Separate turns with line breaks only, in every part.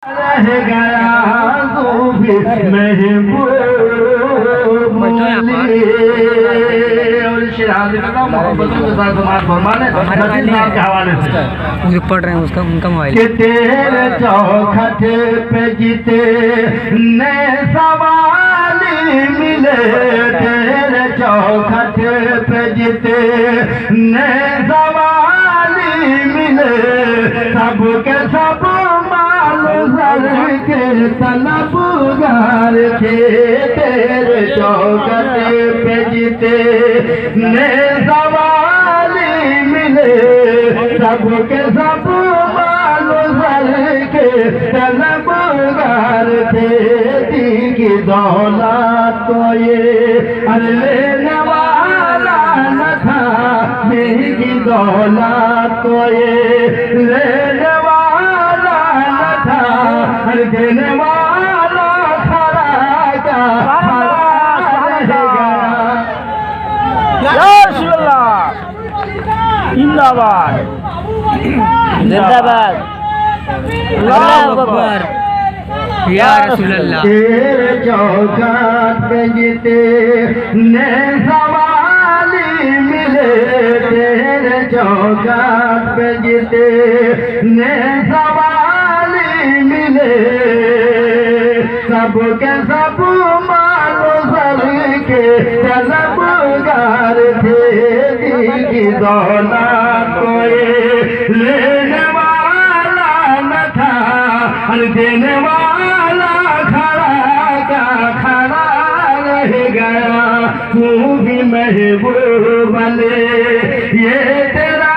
रह गया सूफी महबूब के हवाले से
मुझे पढ़ रहे हैं उसका उनका मोबाइल
कि तेरे चौखट पे जीते ने सवाली मिले, तेरे चौखट पे जीते ने सवाली मिले, सबके सब के तलबगार थे, तेरे चौखट पे जीते ने सवाली मिले, सबके सब मालो सर के तलबगार थे। दी की दौलत तो ये लेने वाला न था, दी की दौलत तो ये लेने वाला न था, देने वाला खड़ा का जिंदाबाद
जिंदाबाद अल्लाहू अकबर या रसूल अल्लाह।
तेरे चौखट पे जीते ने सवाली मिले, तेरे चौखट पे जीते ने सवाली मिले, सबके सब मालो सर के तलबगार थे। दी की दौलत कोई लेने वाला न था, देने वाला खड़ा का खड़ा रह गया। तू भी महबूब बने ये तेरा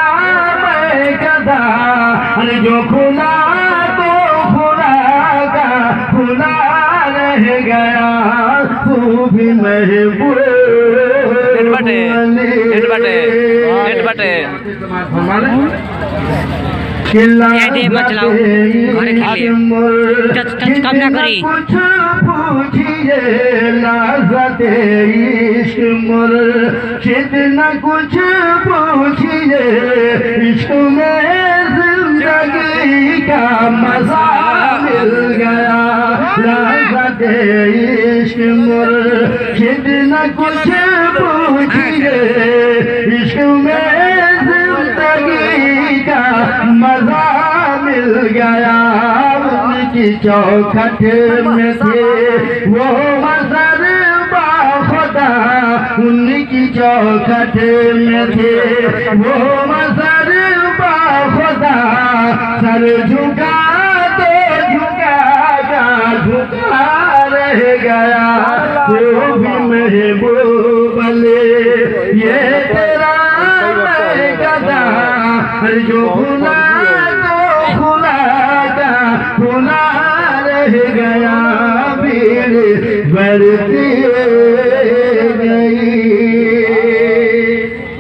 मैं गदा, जो खुला तो खुला का खुला रह गया। तू भी महबूब कुछ पूछिए लाज़ते इश्क मुर्शिद न कुछ पूछिए, इश्क में जिंदगी का मजा मिल गया। लाज़ते इश्क मुर्शिद न कुछ पूछिए, इश्क में जिंदगी का मजा मिल गया। उनकी चौखट में थे वो मज़र बाखुदा, उनकी चौखट में थे वो मज़र बाखुदा, सर झुका तो झुका जा झुका रह गया। वो भी महबूब ले ये तेरा मैं गदा, जो खुला तो खुला का खुला रह गया।